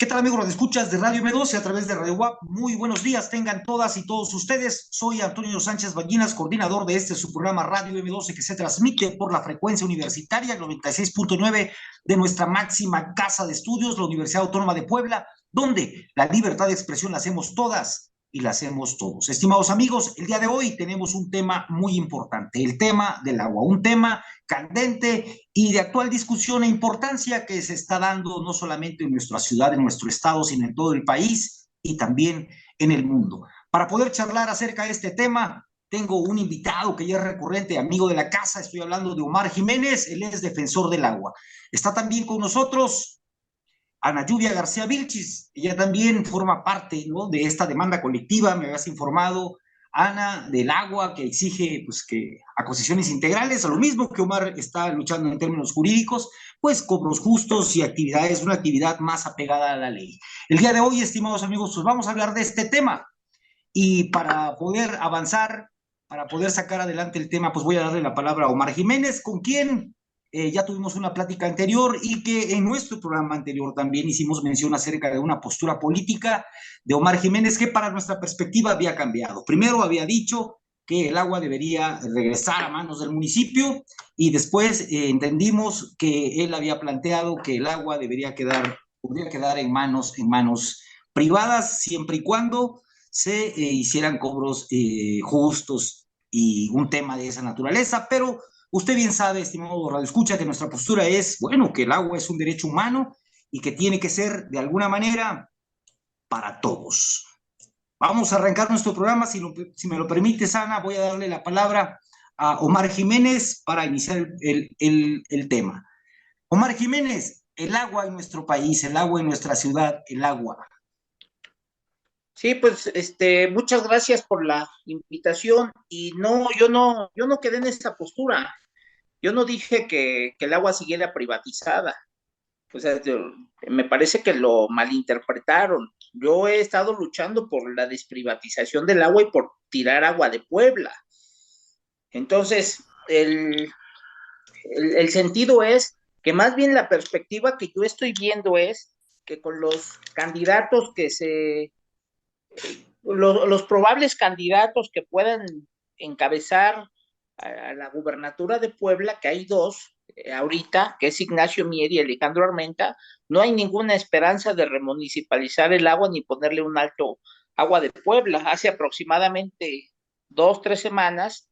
¿Qué tal, amigos de escuchas de Radio M12 a través de Radio WAP? Muy buenos días, tengan todas y todos ustedes. Soy Antonio Sánchez Ballinas, coordinador de su programa Radio M12 que se transmite por la frecuencia universitaria 96.9 de nuestra máxima casa de estudios, la Universidad Autónoma de Puebla, donde la libertad de expresión la hacemos todas y la hacemos todos. Estimados amigos, el día de hoy tenemos un tema muy importante, el tema del agua, un tema candente y de actual discusión e importancia que se está dando no solamente en nuestra ciudad, en nuestro estado, sino en todo el país y también en el mundo. Para poder charlar acerca de este tema, tengo un invitado que ya es recurrente, amigo de la casa, estoy hablando de Omar Jiménez, él es defensor del agua. Está también con nosotros Ana Lluvia García Vilchis, ella también forma parte, ¿no?, de esta demanda colectiva, me habías informado, Ana, del agua, que exige pues, que acusaciones integrales, a lo mismo que Omar está luchando en términos jurídicos, pues cobros justos y actividades, una actividad más apegada a la ley. El día de hoy, estimados amigos, pues vamos a hablar de este tema y para poder avanzar, para poder sacar adelante el tema, pues voy a darle la palabra a Omar Jiménez, con quien ya tuvimos una plática anterior y que en nuestro programa anterior también hicimos mención acerca de una postura política de Omar Jiménez que para nuestra perspectiva había cambiado. Primero había dicho que el agua debería regresar a manos del municipio y después entendimos que él había planteado que el agua podría quedar en manos privadas siempre y cuando se hicieran cobros justos y un tema de esa naturaleza, pero usted bien sabe, estimado Radio Escucha, que nuestra postura es, bueno, que el agua es un derecho humano y que tiene que ser de alguna manera para todos. Vamos a arrancar nuestro programa, si me lo permite, Ana, voy a darle la palabra a Omar Jiménez para iniciar el tema. Omar Jiménez, el agua en nuestro país, el agua en nuestra ciudad, el agua. Sí, pues, muchas gracias por la invitación. Y no, yo no quedé en esta postura. Yo no dije que el agua siguiera privatizada. O sea, me parece que lo malinterpretaron. Yo he estado luchando por la desprivatización del agua y por tirar agua de Puebla. Entonces, el sentido es que más bien la perspectiva que yo estoy viendo es que con los candidatos los probables candidatos que puedan encabezar a la gubernatura de Puebla, que hay dos ahorita, que es Ignacio Mier y Alejandro Armenta, no hay ninguna esperanza de remunicipalizar el agua ni ponerle un alto agua de Puebla. Hace aproximadamente 2, 3 semanas,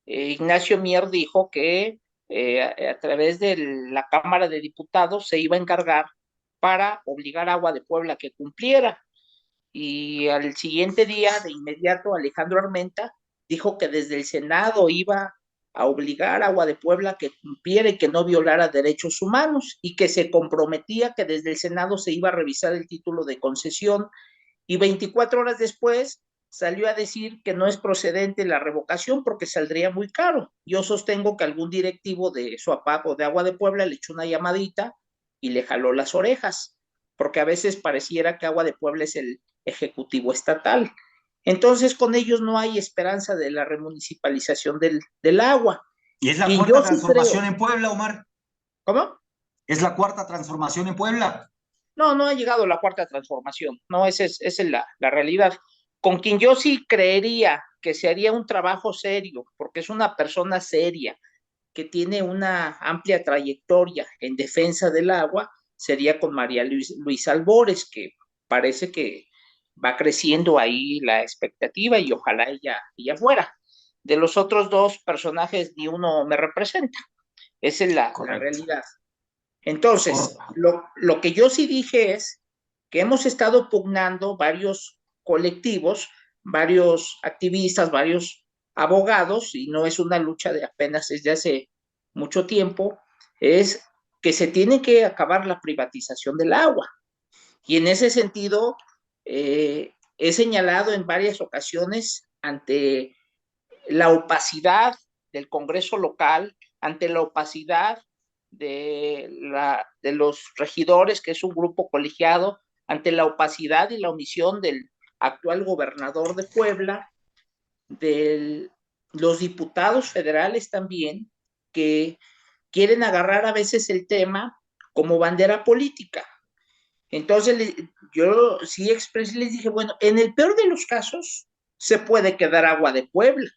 Ignacio Mier dijo que a través de la Cámara de Diputados se iba a encargar para obligar a Agua de Puebla a que cumpliera. Y al siguiente día, de inmediato, Alejandro Armenta dijo que desde el Senado iba a obligar a Agua de Puebla a que cumpliera y que no violara derechos humanos, y que se comprometía que desde el Senado se iba a revisar el título de concesión, y 24 horas después salió a decir que no es procedente la revocación porque saldría muy caro. Yo sostengo que algún directivo de Suapap o de Agua de Puebla le echó una llamadita y le jaló las orejas, porque a veces pareciera que Agua de Puebla es el ejecutivo estatal. Entonces, con ellos no hay esperanza de la remunicipalización del agua. Y es la Quien cuarta yo sí transformación creo. en Puebla, Omar. ¿Cómo? Es la cuarta transformación en Puebla. No, no ha llegado la cuarta transformación. No, esa es la realidad. Con quien yo sí creería que se haría un trabajo serio, porque es una persona seria, que tiene una amplia trayectoria en defensa del agua, sería con María Luisa Albores, que parece que va creciendo ahí la expectativa y ojalá ella fuera. De los otros dos personajes, ni uno me representa. Esa es la Correcto. realidad. Entonces, lo que yo sí dije es que hemos estado pugnando varios colectivos, varios activistas, varios abogados, y no es una lucha de apenas desde hace mucho tiempo, es que se tiene que acabar la privatización del agua. Y en ese sentido, he señalado en varias ocasiones ante la opacidad del Congreso local, ante la opacidad de los regidores, que es un grupo colegiado, ante la opacidad y la omisión del actual gobernador de Puebla, de los diputados federales también, que quieren agarrar a veces el tema como bandera política. Entonces, yo sí expresé, les dije, bueno, en el peor de los casos, se puede quedar agua de Puebla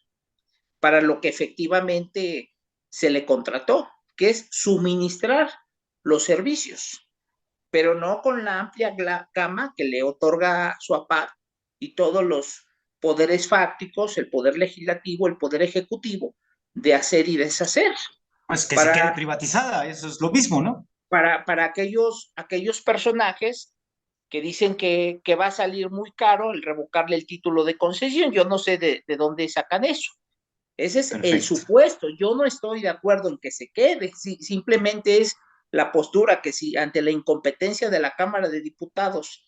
para lo que efectivamente se le contrató, que es suministrar los servicios, pero no con la amplia gama que le otorga su APAC y todos los poderes fácticos, el poder legislativo, el poder ejecutivo, de hacer y deshacer. Pues que se quede Para, privatizada, eso es lo mismo, ¿no? para aquellos personajes que dicen que va a salir muy caro el revocarle el título de concesión. Yo no sé de dónde sacan eso. Ese es el Perfecto. supuesto. Yo no estoy de acuerdo en que se quede. Simplemente es la postura que si ante la incompetencia de la Cámara de Diputados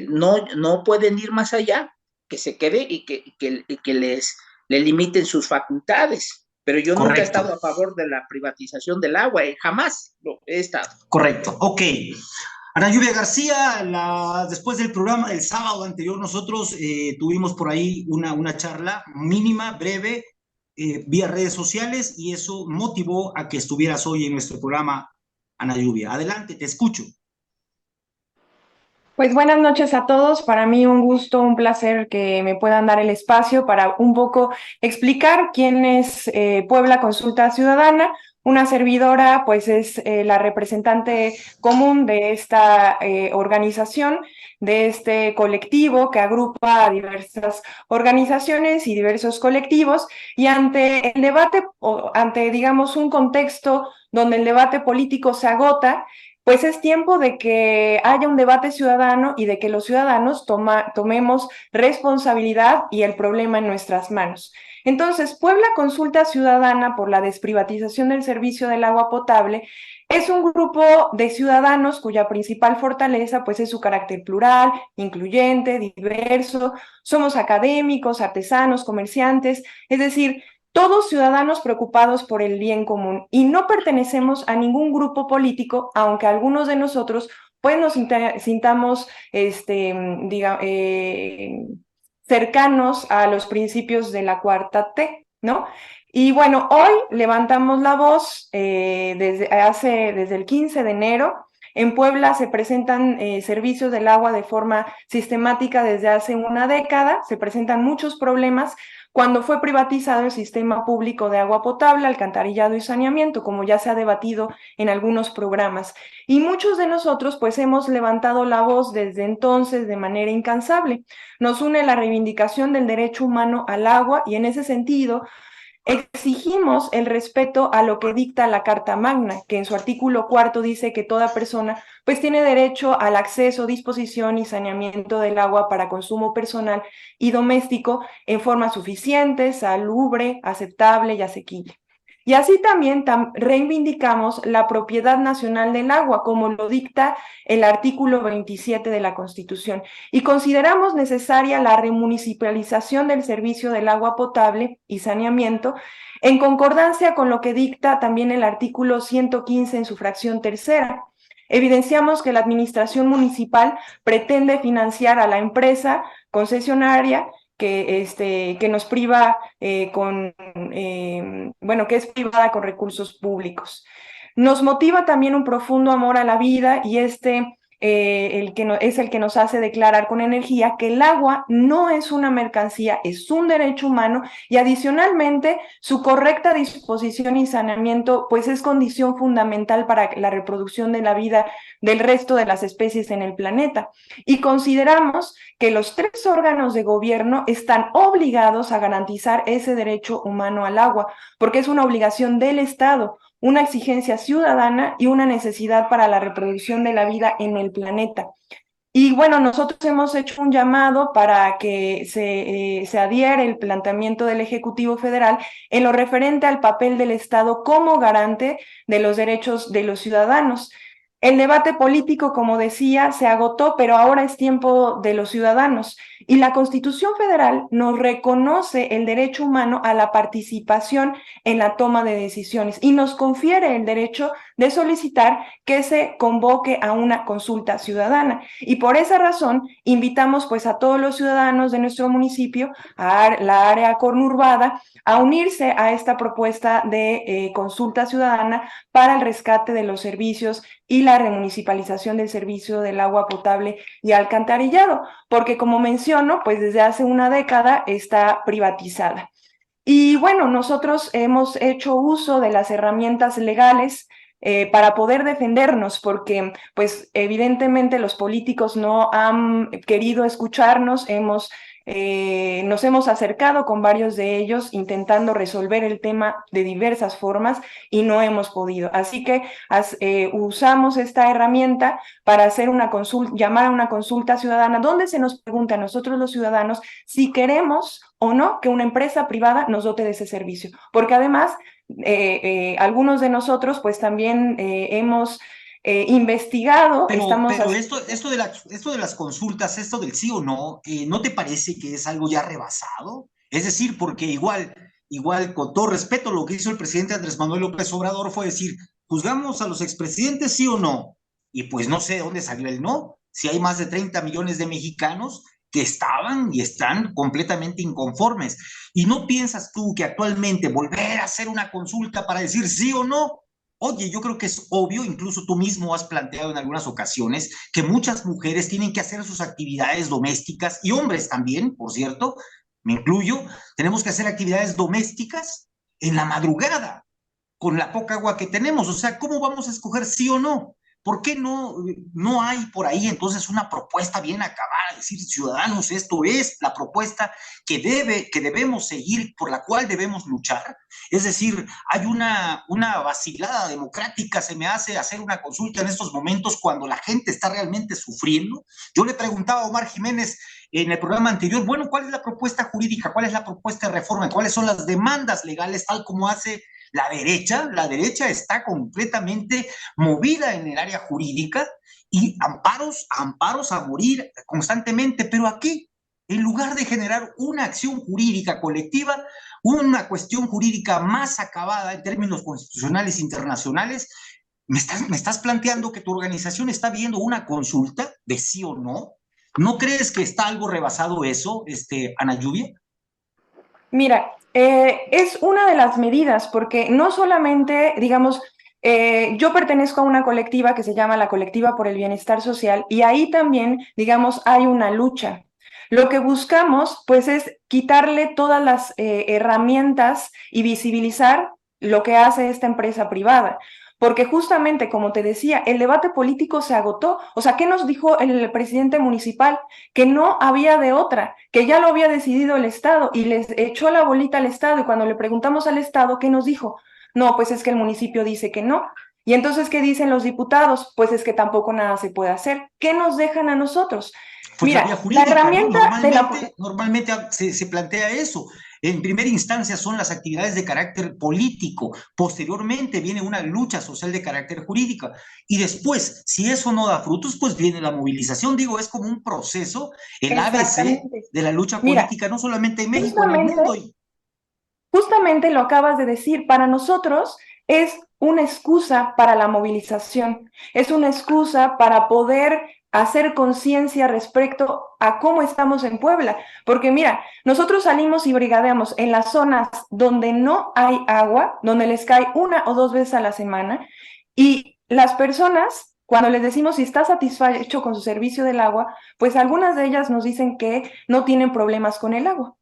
no pueden ir más allá, que se quede y que le limiten sus facultades. Pero yo nunca he Correcto, estado a favor de la privatización del agua, jamás lo he estado. correcto. Ok. Ana Lluvia García, después del programa del sábado anterior, nosotros tuvimos por ahí una charla mínima, breve, vía redes sociales, y eso motivó a que estuvieras hoy en nuestro programa, Ana Lluvia. Adelante, te escucho. Pues buenas noches a todos. Para mí un gusto, un placer que me puedan dar el espacio para un poco explicar quién es Puebla Consulta Ciudadana. Una servidora, pues es la representante común de esta organización, de este colectivo que agrupa a diversas organizaciones y diversos colectivos. Y ante el debate, o ante, digamos, un contexto donde el debate político se agota, pues es tiempo de que haya un debate ciudadano y de que los ciudadanos tomemos responsabilidad y el problema en nuestras manos. Entonces, Puebla Consulta Ciudadana por la desprivatización del servicio del agua potable es un grupo de ciudadanos cuya principal fortaleza pues es su carácter plural, incluyente, diverso. Somos académicos, artesanos, comerciantes, es decir, todos ciudadanos preocupados por el bien común, y no pertenecemos a ningún grupo político, aunque algunos de nosotros pues nos sintamos cercanos a los principios de la cuarta T, ¿no? Y bueno, hoy levantamos la voz desde el 15 de enero. En Puebla se presentan servicios del agua de forma sistemática desde hace una década, se presentan muchos problemas cuando fue privatizado el sistema público de agua potable, alcantarillado y saneamiento, como ya se ha debatido en algunos programas. Y muchos de nosotros pues hemos levantado la voz desde entonces de manera incansable. Nos une la reivindicación del derecho humano al agua, y en ese sentido exigimos el respeto a lo que dicta la Carta Magna, que en su artículo 4 dice que toda persona pues tiene derecho al acceso, disposición y saneamiento del agua para consumo personal y doméstico en forma suficiente, salubre, aceptable y asequible. Y así también reivindicamos la propiedad nacional del agua, como lo dicta el artículo 27 de la Constitución, y consideramos necesaria la remunicipalización del servicio del agua potable y saneamiento, en concordancia con lo que dicta también el artículo 115 en su fracción tercera. Evidenciamos que la administración municipal pretende financiar a la empresa concesionaria que nos priva que es privada con recursos públicos. Nos motiva también un profundo amor a la vida, y es el que nos hace declarar con energía que el agua no es una mercancía, es un derecho humano, y adicionalmente su correcta disposición y saneamiento pues es condición fundamental para la reproducción de la vida del resto de las especies en el planeta. Y consideramos que los tres órganos de gobierno están obligados a garantizar ese derecho humano al agua, porque es una obligación del Estado, una exigencia ciudadana y una necesidad para la reproducción de la vida en el planeta. Y bueno, nosotros hemos hecho un llamado para que se adhiera el planteamiento del Ejecutivo Federal en lo referente al papel del Estado como garante de los derechos de los ciudadanos. El debate político, como decía, se agotó, pero ahora es tiempo de los ciudadanos. Y la Constitución Federal nos reconoce el derecho humano a la participación en la toma de decisiones y nos confiere el derecho de solicitar que se convoque a una consulta ciudadana. Y por esa razón invitamos pues a todos los ciudadanos de nuestro municipio, a la área conurbada, a unirse a esta propuesta de consulta ciudadana para el rescate de los servicios y la remunicipalización del servicio del agua potable y alcantarillado, porque como menciono, pues desde hace una década está privatizada. Y bueno, nosotros hemos hecho uso de las herramientas legales para poder defendernos, porque pues evidentemente los políticos no han querido escucharnos, nos hemos acercado con varios de ellos intentando resolver el tema de diversas formas y no hemos podido. Así que usamos esta herramienta para hacer una consulta, llamar a una consulta ciudadana, donde se nos pregunta a nosotros los ciudadanos si queremos o no que una empresa privada nos dote de ese servicio. Porque además, algunos de nosotros pues también hemos investigado, pero esto de las consultas, esto del sí o no, ¿no te parece que es algo ya rebasado? Es decir, porque igual, con todo respeto, lo que hizo el presidente Andrés Manuel López Obrador fue decir, juzgamos a los expresidentes sí o no, y pues no sé de dónde salió el no, si hay más de 30 millones de mexicanos que estaban y están completamente inconformes. ¿Y no piensas tú que actualmente volver a hacer una consulta para decir sí o no? Oye, yo creo que es obvio, incluso tú mismo has planteado en algunas ocasiones, que muchas mujeres tienen que hacer sus actividades domésticas, y hombres también, por cierto, me incluyo, tenemos que hacer actividades domésticas en la madrugada, con la poca agua que tenemos. O sea, ¿cómo vamos a escoger sí o no? ¿Por qué no hay por ahí entonces una propuesta bien acabada? Decir, ciudadanos, esto es la propuesta que debemos seguir, por la cual debemos luchar. Es decir, hay una vacilada democrática, se me hace hacer una consulta en estos momentos cuando la gente está realmente sufriendo. Yo le preguntaba a Omar Jiménez en el programa anterior, bueno, ¿cuál es la propuesta jurídica? ¿Cuál es la propuesta de reforma? ¿Cuáles son las demandas legales tal como hace la derecha? La derecha está completamente movida en el área jurídica y amparos a morir constantemente, pero aquí, en lugar de generar una acción jurídica colectiva, una cuestión jurídica más acabada en términos constitucionales internacionales, me estás planteando que tu organización está viendo una consulta de sí o no. ¿No crees que está algo rebasado eso, Ana Lluvia? Mira, es una de las medidas, porque no solamente, digamos, yo pertenezco a una colectiva que se llama la Colectiva por el Bienestar Social y ahí también, digamos, hay una lucha. Lo que buscamos, pues, es quitarle todas las herramientas y visibilizar lo que hace esta empresa privada. Porque justamente, como te decía, el debate político se agotó. O sea, ¿qué nos dijo el presidente municipal? Que no había de otra, que ya lo había decidido el Estado y les echó la bolita al Estado. Y cuando le preguntamos al Estado, ¿qué nos dijo? No, pues es que el municipio dice que no. Y entonces, ¿qué dicen los diputados? Pues es que tampoco nada se puede hacer. ¿Qué nos dejan a nosotros? Pues la vía Mira, la jurídica, ¿no? herramienta de la... Normalmente se plantea eso. En primera instancia son las actividades de carácter político, posteriormente viene una lucha social de carácter jurídica, y después, si eso no da frutos, pues viene la movilización. Digo, es como un proceso, el ABC de la lucha Mira, política, no solamente en México, en el mundo. Justamente lo acabas de decir, para nosotros es una excusa para la movilización, es una excusa para poder hacer conciencia respecto a cómo estamos en Puebla, porque mira, nosotros salimos y brigadeamos en las zonas donde no hay agua, donde les cae 1 o 2 veces a la semana, y las personas, cuando les decimos si está satisfecho con su servicio del agua, pues algunas de ellas nos dicen que no tienen problemas con el agua.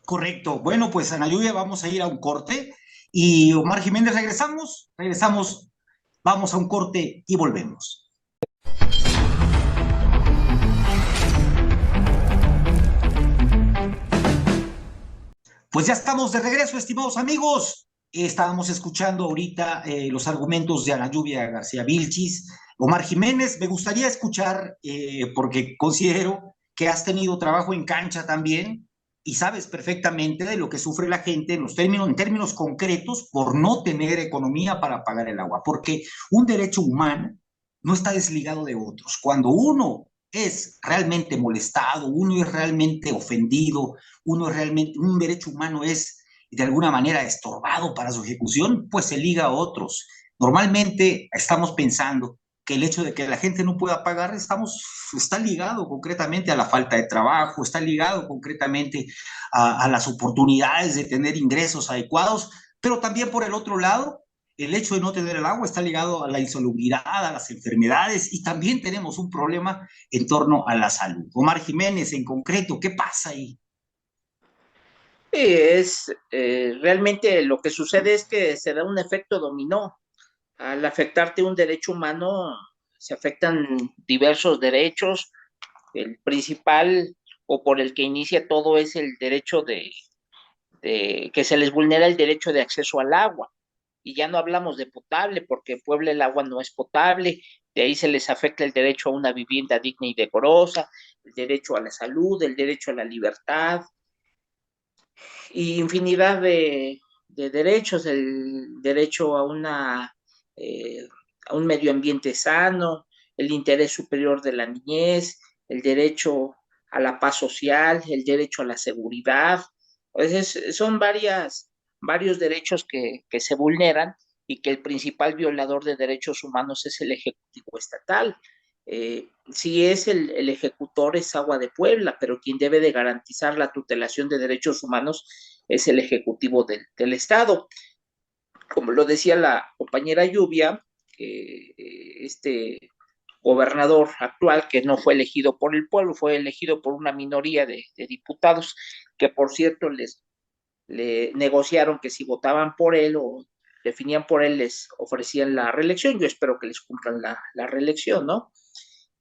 Correcto. Bueno, pues Ana Lluvia, vamos a ir a un corte. Y Omar Jiménez, regresamos, vamos a un corte y volvemos. Pues ya estamos de regreso, estimados amigos. Estábamos escuchando ahorita los argumentos de Ana Lluvia García Vilchis. Omar Jiménez, me gustaría escuchar, porque considero que has tenido trabajo en cancha también, y sabes perfectamente de lo que sufre la gente en términos concretos por no tener economía para pagar el agua, porque un derecho humano no está desligado de otros. Cuando uno es realmente molestado, uno es realmente ofendido, uno es realmente, un derecho humano es de alguna manera estorbado para su ejecución, pues se liga a otros. Normalmente estamos pensando que el hecho de que la gente no pueda pagar está ligado concretamente a la falta de trabajo, está ligado concretamente a las oportunidades de tener ingresos adecuados, pero también por el otro lado, el hecho de no tener el agua está ligado a la insalubridad, a las enfermedades, y también tenemos un problema en torno a la salud. Omar Jiménez, en concreto, ¿qué pasa ahí? Realmente lo que sucede es que se da un efecto dominó. Al afectarte un derecho humano, se afectan diversos derechos. El principal o por el que inicia todo es el derecho de que se les vulnera el derecho de acceso al agua. Y ya no hablamos de potable, porque en Puebla el agua no es potable. De ahí se les afecta el derecho a una vivienda digna y decorosa, el derecho a la salud, el derecho a la libertad y infinidad de derechos, el derecho a un medio ambiente sano, el interés superior de la niñez, el derecho a la paz social, el derecho a la seguridad. Son varios derechos que se vulneran y que el principal violador de derechos humanos es el Ejecutivo Estatal. Si es el ejecutor es Agua de Puebla, pero quien debe de garantizar la tutelación de derechos humanos es el Ejecutivo del Estado. Como lo decía la compañera Lluvia, este gobernador actual, que no fue elegido por el pueblo, fue elegido por una minoría de diputados, que por cierto le negociaron que si votaban por él o definían por él, les ofrecían la reelección. Yo espero que les cumplan la reelección, ¿no?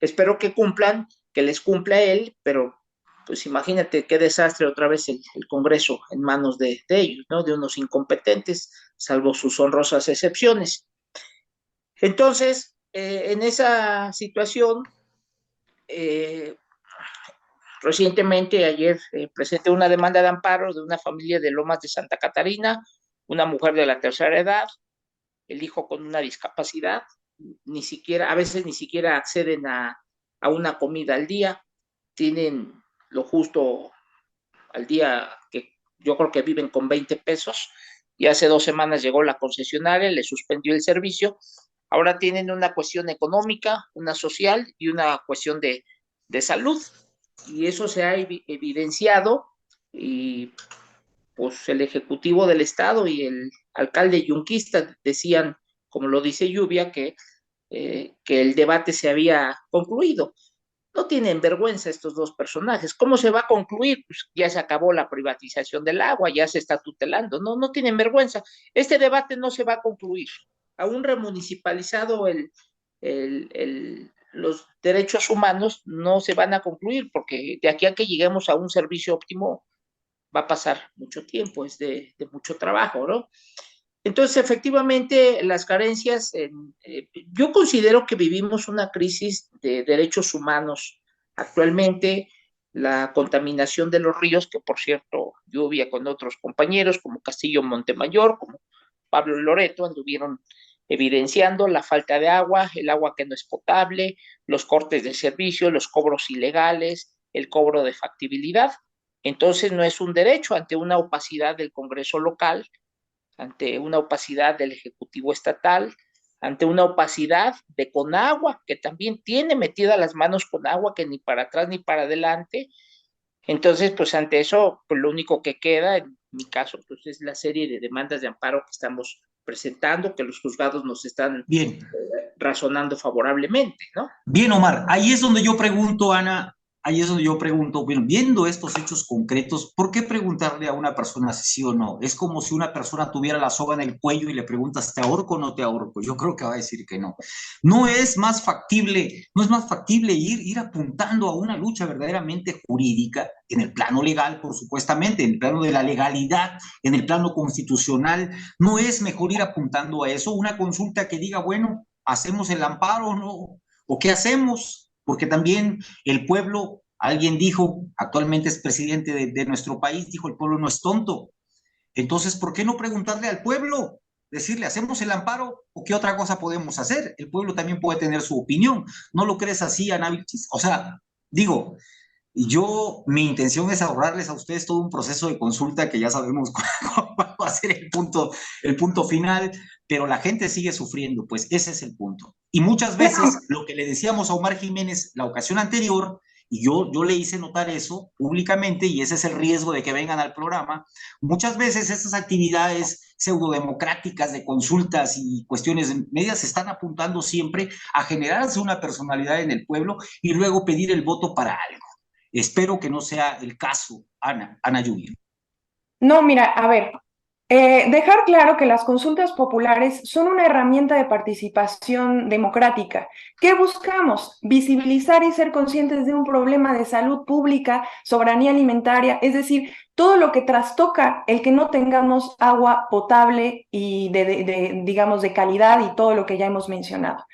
Espero que cumplan, que les cumpla él, pero pues imagínate qué desastre otra vez el Congreso en manos de ellos, ¿no? De unos incompetentes, salvo sus honrosas excepciones. Entonces, en esa situación, recientemente, ayer, presenté una demanda de amparo de una familia de Lomas de Santa Catarina, una mujer de la tercera edad, el hijo con una discapacidad, ni siquiera, a veces ni siquiera acceden a una comida al día, tienen lo justo al día, que yo creo que viven con 20 pesos, y hace 2 semanas llegó la concesionaria, le suspendió el servicio, ahora tienen una cuestión económica, una social y una cuestión de salud, y eso se ha evidenciado, y pues el Ejecutivo del Estado y el alcalde yunquista decían, como lo dice Lluvia, que el debate se había concluido. No tienen vergüenza estos dos personajes. ¿Cómo se va a concluir? Pues ya se acabó la privatización del agua, ya se está tutelando. No, no tienen vergüenza. Este debate no se va a concluir. Aún remunicipalizado los derechos humanos, no se van a concluir, porque de aquí a que lleguemos a un servicio óptimo va a pasar mucho tiempo, es de mucho trabajo, ¿no? Entonces, efectivamente, las carencias, yo considero que vivimos una crisis de derechos humanos actualmente, la contaminación de los ríos, que por cierto, Lluvia con otros compañeros como Castillo Montemayor, como Pablo Loreto, anduvieron evidenciando la falta de agua, el agua que no es potable, los cortes de servicio, los cobros ilegales, el cobro de factibilidad. Entonces, no es un derecho ante una opacidad del Congreso local, ante una opacidad del Ejecutivo Estatal, ante una opacidad de Conagua, que también tiene metidas las manos Conagua, que ni para atrás ni para adelante. Entonces, pues ante eso, pues lo único que queda, en mi caso, pues es la serie de demandas de amparo que estamos presentando, que los juzgados nos están Bien, razonando favorablemente, ¿no? bien, Omar. Ahí es donde yo pregunto, Ana, ahí es donde yo pregunto, bueno, viendo estos hechos concretos, ¿por qué preguntarle a una persona si sí o no? Es como si una persona tuviera la soga en el cuello y le preguntas, ¿te ahorco o no te ahorco? Yo creo que va a decir que no. No es más factible ir apuntando a una lucha verdaderamente jurídica, en el plano legal, por supuestamente, en el plano de la legalidad, en el plano constitucional. ¿No es mejor ir apuntando a eso? Una consulta que diga, bueno, ¿hacemos el amparo o no? ¿O qué hacemos? Porque también el pueblo, alguien dijo, actualmente es presidente de nuestro país, dijo, el pueblo no es tonto. Entonces, ¿por qué no preguntarle al pueblo? decirle, ¿hacemos el amparo o qué otra cosa podemos hacer? El pueblo también puede tener su opinión. ¿No lo crees así, Análisis? O sea, digo, mi intención es ahorrarles a ustedes todo un proceso de consulta que ya sabemos cuál va a ser el punto final, pero la gente sigue sufriendo, pues ese es el punto. Y muchas veces lo que le decíamos a Omar Jiménez la ocasión anterior, y yo le hice notar eso públicamente, y ese es el riesgo de que vengan al programa, muchas veces estas actividades pseudodemocráticas de consultas y cuestiones medias se están apuntando siempre a generarse una personalidad en el pueblo y luego pedir el voto para algo. Espero que no sea el caso, Ana Lluvia. No, mira, a ver, dejar claro que las consultas populares son una herramienta de participación democrática. ¿Qué buscamos? Visibilizar y ser conscientes de un problema de salud pública, soberanía alimentaria, es decir, todo lo que trastoca el que no tengamos agua potable y digamos, de calidad y todo lo que ya hemos mencionado.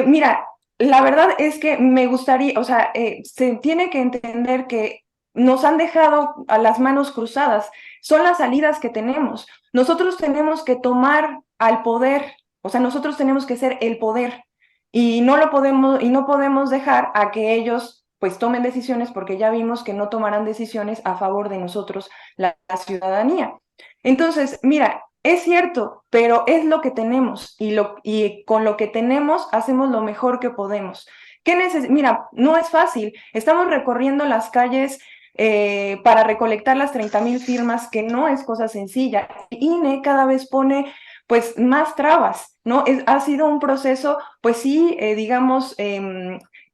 Mira, la verdad es que me gustaría, o sea, se tiene que entender que nos han dejado a las manos cruzadas. Son las salidas que tenemos. Nosotros tenemos que tomar al poder, o sea, nosotros tenemos que ser el poder y no podemos dejar a que ellos pues tomen decisiones porque ya vimos que no tomarán decisiones a favor de nosotros, la ciudadanía. Entonces, mira, es cierto, pero es lo que tenemos y con lo que tenemos hacemos lo mejor que podemos. Mira, no es fácil. Estamos recorriendo las calles para recolectar las 30,000 firmas, que no es cosa sencilla. El INE cada vez pone pues más trabas, ¿no? Ha sido un proceso, pues sí, digamos,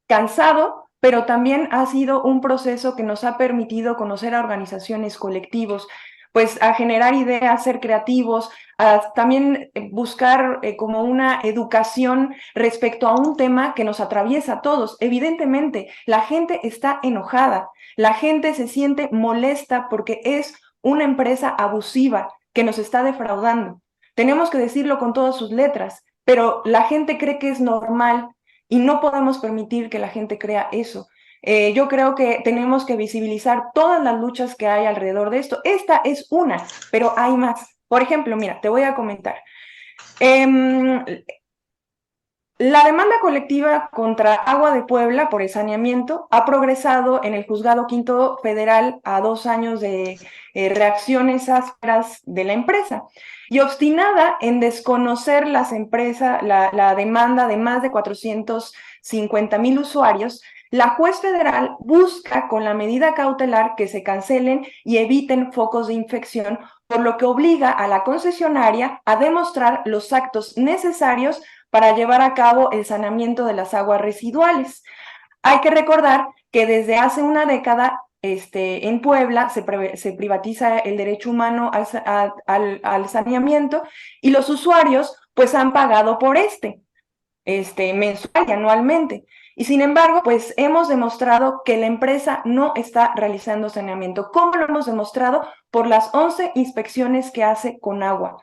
cansado, pero también ha sido un proceso que nos ha permitido conocer a organizaciones, colectivos, pues a generar ideas, ser creativos, a también buscar como una educación respecto a un tema que nos atraviesa a todos. Evidentemente, la gente está enojada, la gente se siente molesta porque es una empresa abusiva que nos está defraudando. Tenemos que decirlo con todas sus letras, pero la gente cree que es normal y no podemos permitir que la gente crea eso. Yo creo que tenemos que visibilizar todas las luchas que hay alrededor de esto. Esta es una, pero hay más. Por ejemplo, mira, te voy a comentar. La demanda colectiva contra Agua de Puebla por el saneamiento ha progresado en el Juzgado Quinto Federal a 2 años de reacciones ásperas de la empresa y obstinada en desconocer la demanda de más de 450,000 usuarios. La juez federal busca con la medida cautelar que se cancelen y eviten focos de infección, por lo que obliga a la concesionaria a demostrar los actos necesarios para llevar a cabo el saneamiento de las aguas residuales. Hay que recordar que desde hace una década en Puebla se privatiza el derecho humano al saneamiento y los usuarios pues han pagado por mensual y anualmente. Y sin embargo, pues hemos demostrado que la empresa no está realizando saneamiento. ¿Cómo lo hemos demostrado? Por las 11 inspecciones que hace con agua.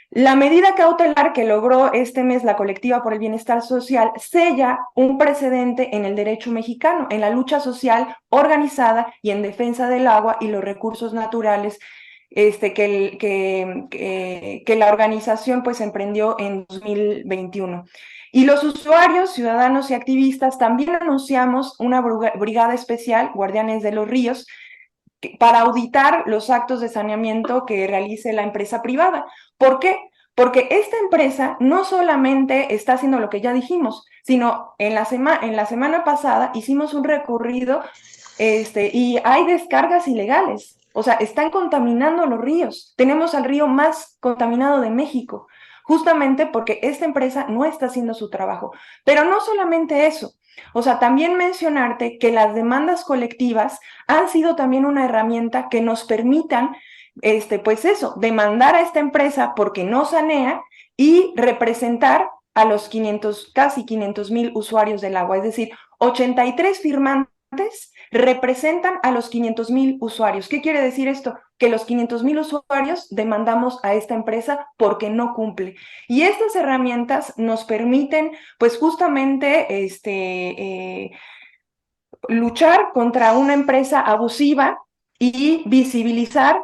La medida cautelar que logró este mes la Colectiva por el Bienestar Social sella un precedente en el derecho mexicano, en la lucha social organizada y en defensa del agua y los recursos naturales que la organización pues emprendió en 2021. Y los usuarios, ciudadanos y activistas también anunciamos una brigada especial, Guardianes de los Ríos, para auditar los actos de saneamiento que realice la empresa privada. ¿Por qué? Porque esta empresa no solamente está haciendo lo que ya dijimos, sino en la semana pasada hicimos un recorrido y hay descargas ilegales. O sea, están contaminando los ríos. Tenemos al río más contaminado de México, justamente porque esta empresa no está haciendo su trabajo. Pero no solamente eso, o sea, también mencionarte que las demandas colectivas han sido también una herramienta que nos permitan, pues eso, demandar a esta empresa porque no sanea y representar a los casi 500,000 usuarios del agua, es decir, 83 firmantes representan a los 500,000 usuarios. ¿Qué quiere decir esto? Que los 500,000 usuarios demandamos a esta empresa porque no cumple. Y estas herramientas nos permiten, pues justamente, luchar contra una empresa abusiva y visibilizar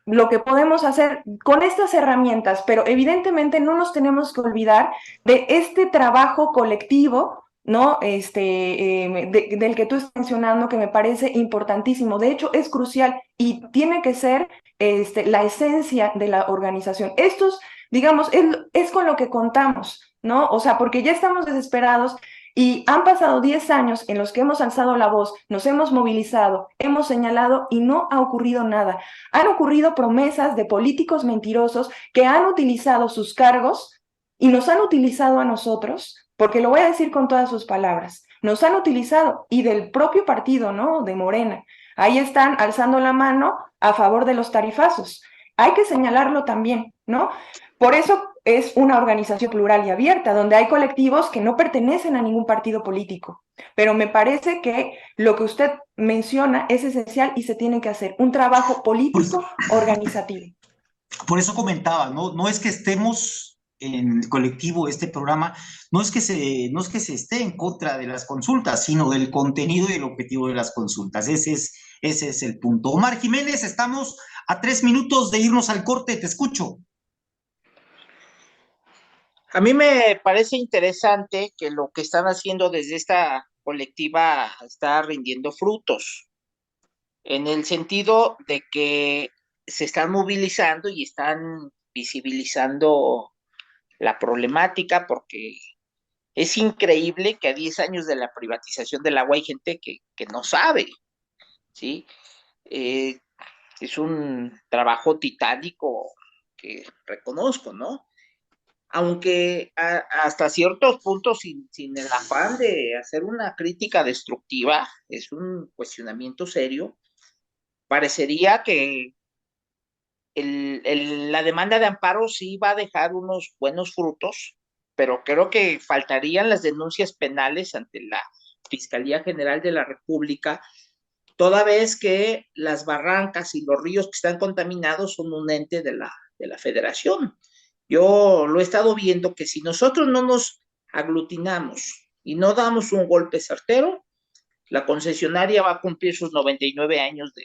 lo que podemos hacer con estas herramientas, pero evidentemente no nos tenemos que olvidar de este trabajo colectivo, ¿no? Del que tú estás mencionando, que me parece importantísimo. De hecho, es crucial y tiene que ser la esencia de la organización. Estos, digamos, es con lo que contamos, ¿no? O sea, porque ya estamos desesperados y han pasado 10 años en los que hemos alzado la voz, nos hemos movilizado, hemos señalado y no ha ocurrido nada. Han ocurrido promesas de políticos mentirosos que han utilizado sus cargos y nos han utilizado a nosotros, porque lo voy a decir con todas sus palabras, nos han utilizado y del propio partido, ¿no? De Morena. Ahí están alzando la mano a favor de los tarifazos. Hay que señalarlo también, ¿no? Por eso es una organización plural y abierta, donde hay colectivos que no pertenecen a ningún partido político. Pero me parece que lo que usted menciona es esencial y se tiene que hacer un trabajo político organizativo. Por eso comentaba, ¿no? No es que estemos en el colectivo, este programa, no es que se esté en contra de las consultas, sino del contenido y el objetivo de las consultas. Ese es el punto. Omar Jiménez, estamos a 3 minutos de irnos al corte, te escucho. A mí me parece interesante que lo que están haciendo desde esta colectiva está rindiendo frutos, en el sentido de que se están movilizando y están visibilizando la problemática, porque es increíble que a 10 años de la privatización del agua hay gente que no sabe, ¿sí? Eh, es un trabajo titánico que reconozco, ¿no? Aunque hasta ciertos puntos, sin el afán de hacer una crítica destructiva, es un cuestionamiento serio, parecería que la demanda de amparo sí va a dejar unos buenos frutos, pero creo que faltarían las denuncias penales ante la Fiscalía General de la República, toda vez que las barrancas y los ríos que están contaminados son un ente de la Federación. Yo lo he estado viendo que si nosotros no nos aglutinamos y no damos un golpe certero, la concesionaria va a cumplir sus 99 años de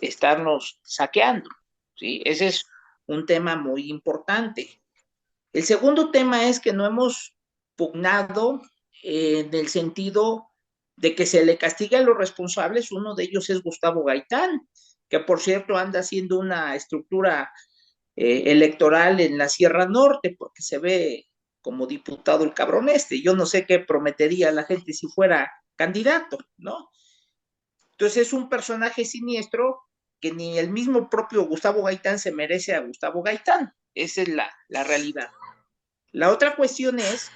estarnos saqueando, ¿sí? Ese es un tema muy importante. El segundo tema es que no hemos pugnado en el sentido de que se le castigue a los responsables. Uno de ellos es Gustavo Gaitán, que por cierto anda haciendo una estructura electoral en la Sierra Norte, porque se ve como diputado el cabrón este. Yo no sé qué prometería a la gente si fuera candidato, ¿no? Entonces es un personaje siniestro que ni el mismo propio Gustavo Gaitán se merece a Gustavo Gaitán. Esa es la realidad. La otra cuestión es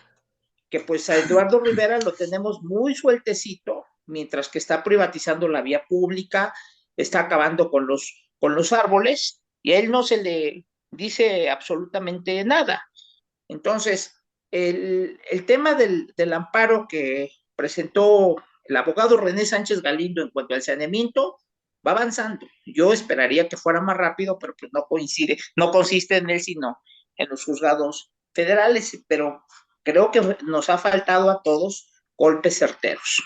que pues a Eduardo Rivera lo tenemos muy sueltecito, mientras que está privatizando la vía pública, está acabando con los árboles, y a él no se le dice absolutamente nada. Entonces, el tema del amparo que presentó el abogado René Sánchez Galindo en cuanto al saneamiento va avanzando. Yo esperaría que fuera más rápido, pero pues no consiste en él, sino en los juzgados federales, pero creo que nos ha faltado a todos golpes certeros.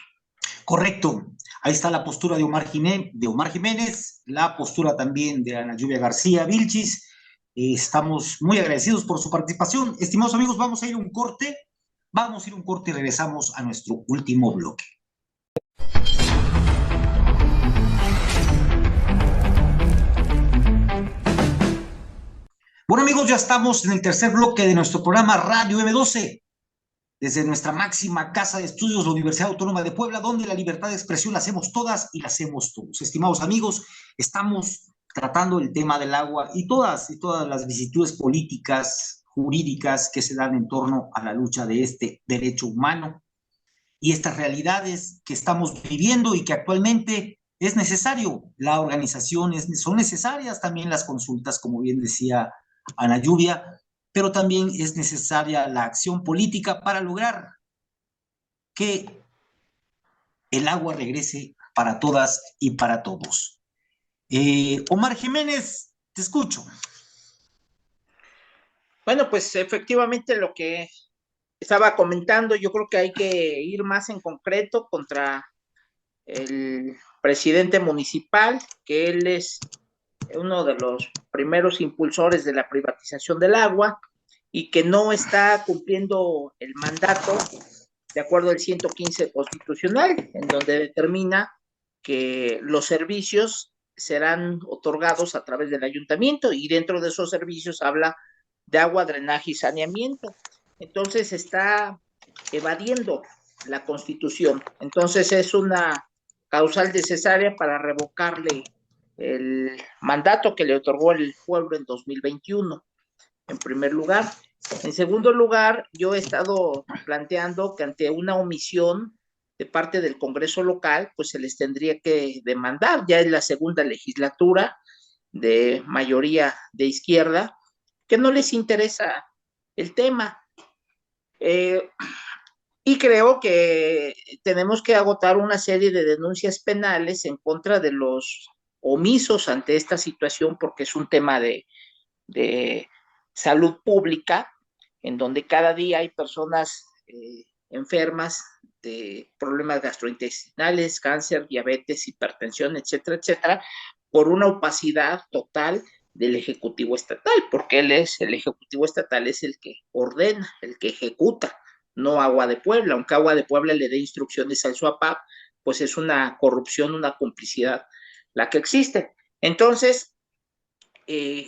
Correcto. Ahí está la postura de Omar Jiménez, la postura también de Ana Lluvia García Vilchis. Estamos muy agradecidos por su participación. Estimados amigos, vamos a ir a un corte. Vamos a ir a un corte y regresamos a nuestro último bloque. Bueno amigos, ya estamos en el tercer bloque de nuestro programa Radio M12, desde nuestra máxima casa de estudios, la Universidad Autónoma de Puebla, donde la libertad de expresión la hacemos todas y la hacemos todos. Estimados amigos, estamos tratando el tema del agua y todas las vicisitudes políticas, jurídicas que se dan en torno a la lucha de este derecho humano y estas realidades que estamos viviendo y que actualmente es necesario la organización, son necesarias también las consultas, como bien decía Ana Lluvia, pero también es necesaria la acción política para lograr que el agua regrese para todas y para todos. Omar Jiménez, te escucho. Bueno, pues efectivamente lo que estaba comentando, yo creo que hay que ir más en concreto contra el presidente municipal, que él es uno de los primeros impulsores de la privatización del agua y que no está cumpliendo el mandato de acuerdo al 115 constitucional, en donde determina que los servicios serán otorgados a través del ayuntamiento y dentro de esos servicios habla de agua, drenaje y saneamiento. Entonces está evadiendo la Constitución. Entonces es una causal necesaria para revocarle el mandato que le otorgó el pueblo en 2021, en primer lugar. En segundo lugar, yo he estado planteando que ante una omisión de parte del Congreso local, pues se les tendría que demandar. Ya es la segunda legislatura de mayoría de izquierda, que no les interesa el tema. Y creo que tenemos que agotar una serie de denuncias penales en contra de los omisos ante esta situación, porque es un tema de salud pública, en donde cada día hay personas enfermas de problemas gastrointestinales, cáncer, diabetes, hipertensión, etcétera, etcétera, por una opacidad total del Ejecutivo Estatal, porque el Ejecutivo Estatal es el que ordena, el que ejecuta, no Agua de Puebla, aunque Agua de Puebla le dé instrucciones al SUAPAP, pues es una corrupción, una complicidad la que existe. Entonces,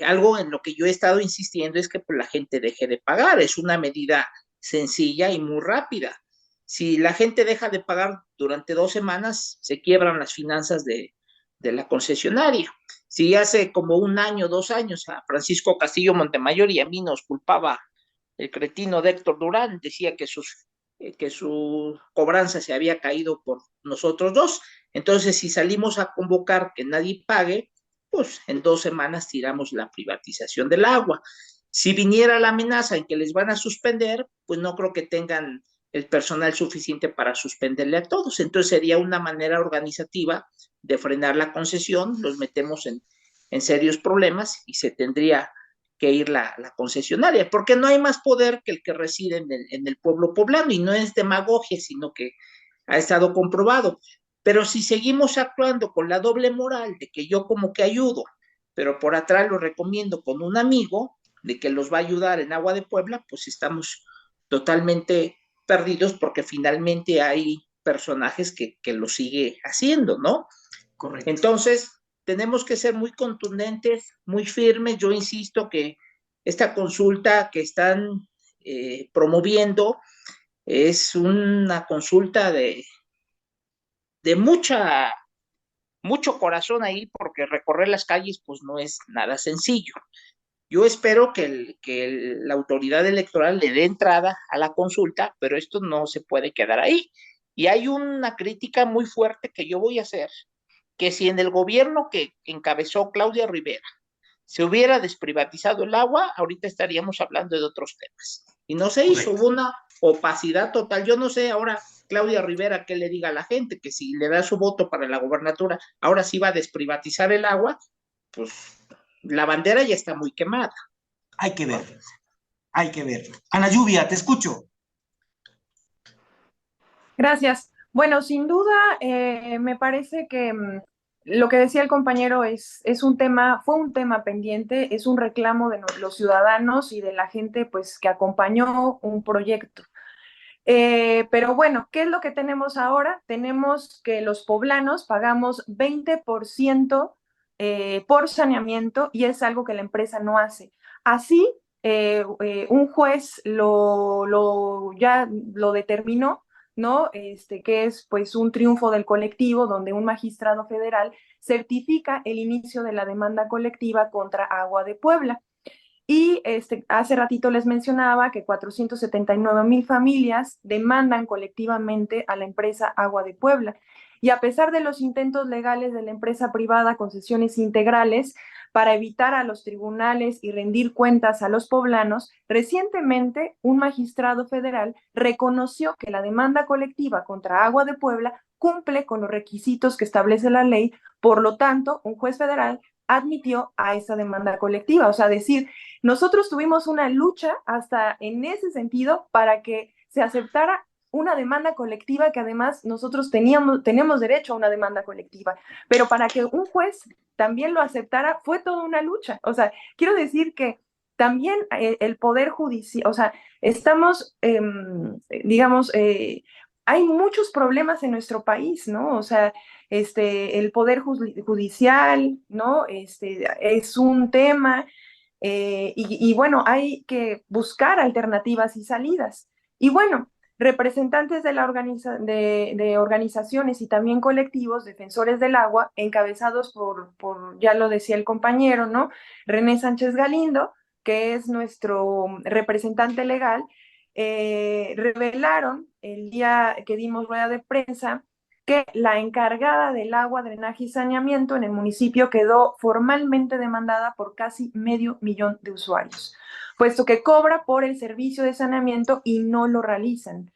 algo en lo que yo he estado insistiendo es que pues, la gente deje de pagar, es una medida sencilla y muy rápida. Si la gente deja de pagar durante 2 semanas, se quiebran las finanzas de la concesionaria. Si hace como 1 año, 2 años, a Francisco Castillo Montemayor y a mí nos culpaba el cretino de Héctor Durán, decía que su cobranza se había caído por nosotros dos. Entonces, si salimos a convocar que nadie pague, pues en 2 semanas tiramos la privatización del agua. Si viniera la amenaza en que les van a suspender, pues no creo que tengan el personal suficiente para suspenderle a todos. Entonces sería una manera organizativa de frenar la concesión, los metemos en serios problemas y se tendría que ir la concesionaria, porque no hay más poder que el que reside en el pueblo poblano, y no es demagogia, sino que ha estado comprobado. Pero si seguimos actuando con la doble moral de que yo como que ayudo, pero por atrás lo recomiendo con un amigo de que los va a ayudar en Agua de Puebla, pues estamos totalmente perdidos porque finalmente hay personajes que lo sigue haciendo, ¿no? Correcto. Entonces, tenemos que ser muy contundentes, muy firmes. Yo insisto que esta consulta que están promoviendo es una consulta de mucho corazón ahí, porque recorrer las calles pues no es nada sencillo. Yo espero que la autoridad electoral le dé entrada a la consulta, pero esto no se puede quedar ahí. Y hay una crítica muy fuerte que yo voy a hacer, que si en el gobierno que encabezó Claudia Rivera se hubiera desprivatizado el agua, ahorita estaríamos hablando de otros temas. Y no se hizo, hubo una opacidad total. Yo no sé ahora Claudia Rivera qué le diga a la gente, que si le da su voto para la gobernatura, ahora sí va a desprivatizar el agua, pues la bandera ya está muy quemada. Hay que ver, hay que ver. Ana Lluvia, te escucho. Gracias. Bueno, sin duda, me parece que lo que decía el compañero es un tema, fue un tema pendiente, es un reclamo de los ciudadanos y de la gente pues, que acompañó un proyecto. Pero bueno, ¿qué es lo que tenemos ahora? Tenemos que los poblanos pagamos 20% por saneamiento y es algo que la empresa no hace. Así, un juez ya lo determinó, ¿no? Que es pues un triunfo del colectivo donde un magistrado federal certifica el inicio de la demanda colectiva contra Agua de Puebla. Y hace ratito les mencionaba que 479,000 familias demandan colectivamente a la empresa Agua de Puebla. Y a pesar de los intentos legales de la empresa privada Concesiones Integrales para evitar a los tribunales y rendir cuentas a los poblanos, recientemente un magistrado federal reconoció que la demanda colectiva contra Agua de Puebla cumple con los requisitos que establece la ley. Por lo tanto, un juez federal admitió a esa demanda colectiva. O sea, decir, nosotros tuvimos una lucha hasta en ese sentido para que se aceptara una demanda colectiva que además nosotros tenemos derecho a una demanda colectiva, pero para que un juez también lo aceptara fue toda una lucha. O sea, quiero decir que también el Poder Judicial, o sea, estamos, digamos, hay muchos problemas en nuestro país, ¿no? O sea, el Poder Judicial, ¿no? Es un tema, y bueno, hay que buscar alternativas y salidas. Y bueno, representantes de de organizaciones y también colectivos defensores del agua, encabezados ya lo decía el compañero, ¿no? René Sánchez Galindo, que es nuestro representante legal, revelaron el día que dimos rueda de prensa que la encargada del agua, drenaje y saneamiento en el municipio quedó formalmente demandada por casi 500,000 de usuarios, puesto que cobra por el servicio de saneamiento y no lo realizan.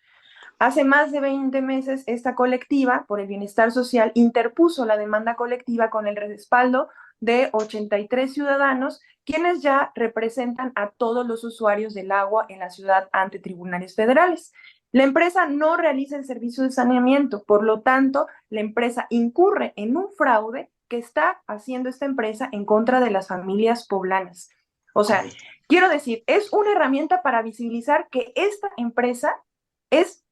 Hace más de 20 meses, esta colectiva por el bienestar social interpuso la demanda colectiva con el respaldo de 83 ciudadanos, quienes ya representan a todos los usuarios del agua en la ciudad ante tribunales federales. La empresa no realiza el servicio de saneamiento, por lo tanto, la empresa incurre en un fraude que está haciendo esta empresa en contra de las familias poblanas. O sea, quiero decir, es una herramienta para visibilizar que esta empresa es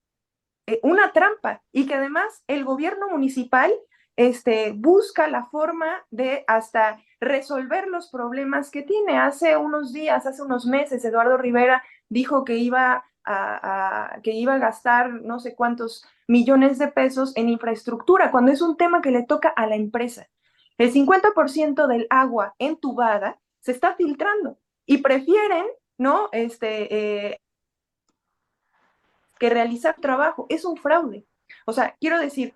una trampa y que además el gobierno municipal busca la forma de hasta resolver los problemas que tiene. Hace unos días, hace unos meses, Eduardo Rivera dijo que iba a gastar no sé cuántos millones de pesos en infraestructura, cuando es un tema que le toca a la empresa. El 50% del agua entubada se está filtrando y prefieren, ¿no? Que realizar trabajo. Es un fraude. O sea, quiero decir,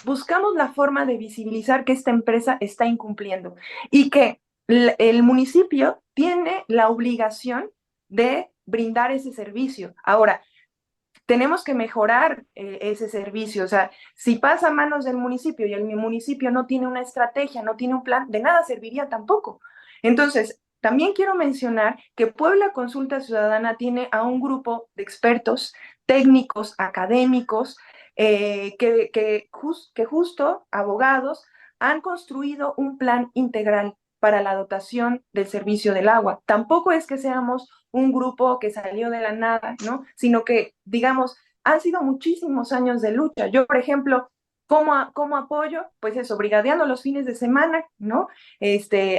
buscamos la forma de visibilizar que esta empresa está incumpliendo y que el municipio tiene la obligación de brindar ese servicio. Ahora, tenemos que mejorar ese servicio. O sea, si pasa a manos del municipio y el municipio no tiene una estrategia, no tiene un plan, de nada serviría tampoco. Entonces, también quiero mencionar que Puebla Consulta Ciudadana tiene a un grupo de expertos, técnicos, académicos, que justo abogados han construido un plan integral para la dotación del servicio del agua. Tampoco es que seamos un grupo que salió de la nada, ¿no? Sino que, digamos, han sido muchísimos años de lucha. Yo, por ejemplo, ¿cómo apoyo? Pues eso, brigadeando los fines de semana, ¿no?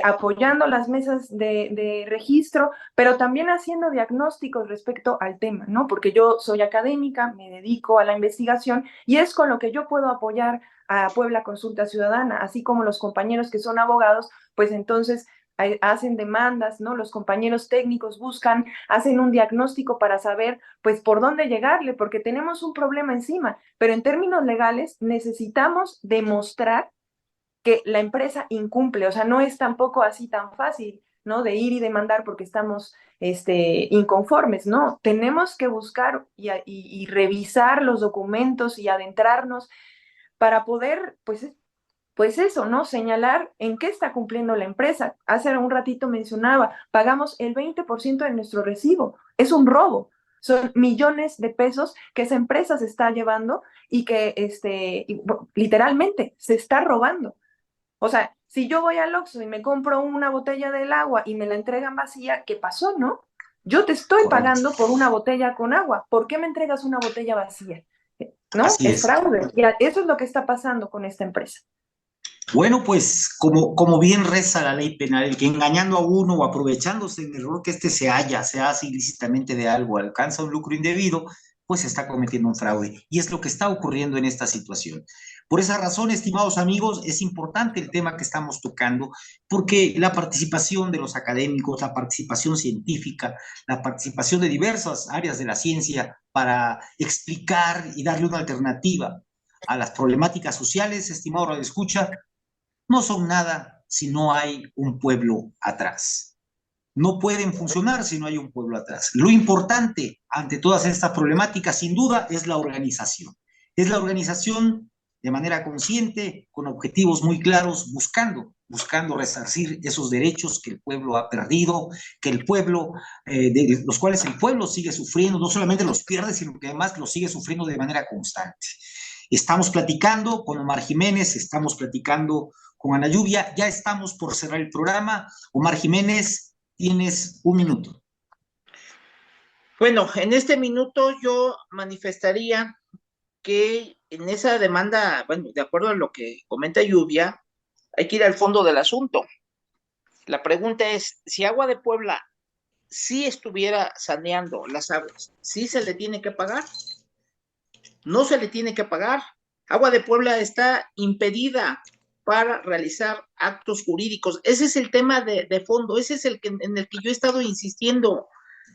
Apoyando las mesas de registro, pero también haciendo diagnósticos respecto al tema, ¿no? Porque yo soy académica, me dedico a la investigación y es con lo que yo puedo apoyar a Puebla Consulta Ciudadana, así como los compañeros que son abogados, pues entonces hacen demandas, ¿no? Los compañeros técnicos hacen un diagnóstico para saber, pues, por dónde llegarle, porque tenemos un problema encima, pero en términos legales necesitamos demostrar que la empresa incumple, o sea, no es tampoco así tan fácil, ¿no? De ir y demandar porque estamos inconformes, ¿no? Tenemos que buscar y revisar los documentos y adentrarnos para poder, pues eso, ¿no? Señalar en qué está cumpliendo la empresa. Hace un ratito mencionaba, pagamos el 20% de nuestro recibo. Es un robo. Son millones de pesos que esa empresa se está llevando y que literalmente se está robando. O sea, si yo voy al Oxxo y me compro una botella del agua y me la entregan vacía, ¿qué pasó, no? Yo te estoy pagando por una botella con agua. ¿Por qué me entregas una botella vacía? ¿No? Es fraude. Y eso es lo que está pasando con esta empresa. Bueno, pues como bien reza la ley penal, el que engañando a uno o aprovechándose del error que se hace ilícitamente de algo, alcanza un lucro indebido, pues está cometiendo un fraude. Y es lo que está ocurriendo en esta situación. Por esa razón, estimados amigos, es importante el tema que estamos tocando, porque la participación de los académicos, la participación científica, la participación de diversas áreas de la ciencia para explicar y darle una alternativa a las problemáticas sociales, estimado Radio Escucha, no son nada si no hay un pueblo atrás. No pueden funcionar si no hay un pueblo atrás. Lo importante ante todas estas problemáticas, sin duda, es la organización. Es la organización de manera consciente, con objetivos muy claros, buscando resarcir esos derechos que el pueblo ha perdido, que el pueblo, de los cuales el pueblo sigue sufriendo, no solamente los pierde, sino que además los sigue sufriendo de manera constante. Estamos platicando con Omar Jiménez, estamos platicando con Ana Lluvia, ya estamos por cerrar el programa. Omar Jiménez, tienes un minuto. Bueno, en este minuto yo manifestaría que en esa demanda, bueno, de acuerdo a lo que comenta Lluvia, hay que ir al fondo del asunto. La pregunta es, si Agua de Puebla sí estuviera saneando las aguas, ¿sí se le tiene que pagar? No se le tiene que pagar. Agua de Puebla está impedida para realizar actos jurídicos. Ese es el tema de fondo, ese es en el que yo he estado insistiendo.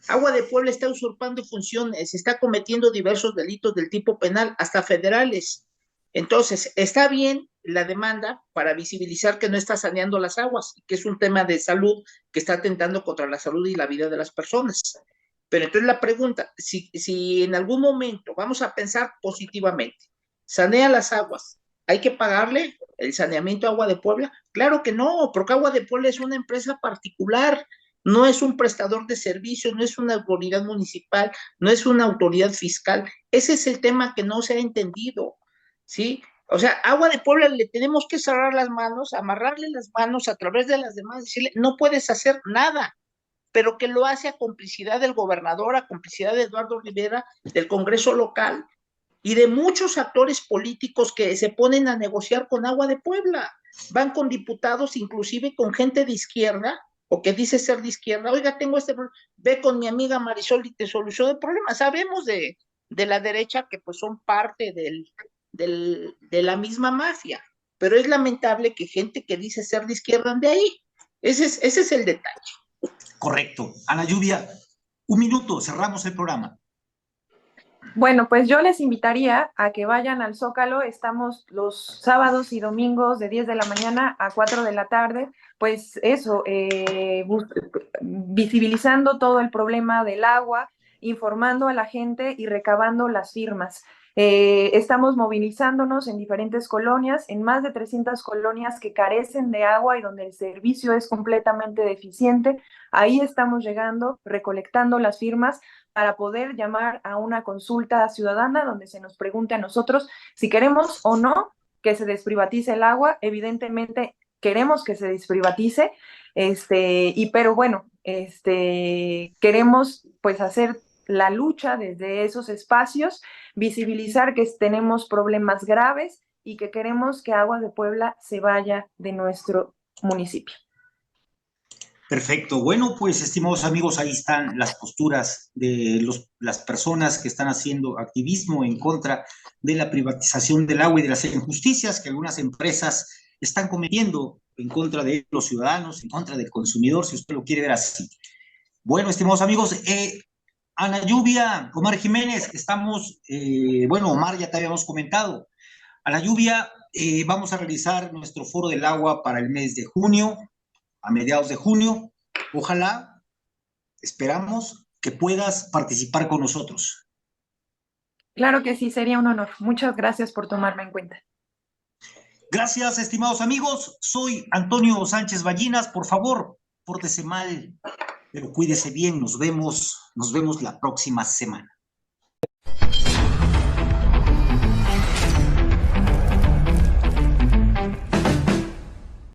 Agua de Puebla está usurpando funciones, está cometiendo diversos delitos del tipo penal, hasta federales. Entonces, está bien la demanda para visibilizar que no está saneando las aguas, que es un tema de salud que está atentando contra la salud y la vida de las personas. Pero entonces la pregunta, si en algún momento vamos a pensar positivamente, sanea las aguas, ¿hay que pagarle el saneamiento a Agua de Puebla? Claro que no, porque Agua de Puebla es una empresa particular, no es un prestador de servicios, no es una autoridad municipal, no es una autoridad fiscal. Ese es el tema que no se ha entendido, ¿sí? O sea, Agua de Puebla le tenemos que cerrar las manos, amarrarle las manos a través de las demás, decirle, no puedes hacer nada, pero que lo hace a complicidad del gobernador, a complicidad de Eduardo Rivera, del Congreso local y de muchos actores políticos que se ponen a negociar con Agua de Puebla. Van con diputados, inclusive con gente de izquierda, o que dice ser de izquierda, oiga, tengo este problema, ve con mi amiga Marisol y te soluciono el problema. Sabemos de la derecha que pues son parte de la misma mafia, pero es lamentable que gente que dice ser de izquierda ande ahí. Ese es el detalle. Correcto. Ana Lluvia, un minuto, cerramos el programa. Bueno, pues yo les invitaría a que vayan al Zócalo. Estamos los sábados y domingos de 10 de la mañana a 4 de la tarde, pues eso, visibilizando todo el problema del agua, informando a la gente y recabando las firmas. Estamos movilizándonos en diferentes colonias, en más de 300 colonias que carecen de agua y donde el servicio es completamente deficiente. Ahí estamos llegando, recolectando las firmas para poder llamar a una consulta ciudadana donde se nos pregunte a nosotros si queremos o no que se desprivatice el agua. Evidentemente queremos que se desprivatice, pero bueno, queremos pues hacer la lucha desde esos espacios, visibilizar que tenemos problemas graves y que queremos que Agua de Puebla se vaya de nuestro municipio. Perfecto. Bueno, pues, estimados amigos, ahí están las posturas de las personas que están haciendo activismo en contra de la privatización del agua y de las injusticias que algunas empresas están cometiendo en contra de los ciudadanos, en contra del consumidor, si usted lo quiere ver así. Bueno, estimados amigos, Ana Lluvia, Omar Jiménez, estamos, bueno, Omar, ya te habíamos comentado. Ana Lluvia, vamos a realizar nuestro foro del agua para el mes de junio, a mediados de junio. Ojalá, esperamos que puedas participar con nosotros. Claro que sí, sería un honor. Muchas gracias por tomarme en cuenta. Gracias, estimados amigos. Soy Antonio Sánchez Ballinas. Por favor, pórtese mal, pero cuídese bien. Nos vemos la próxima semana.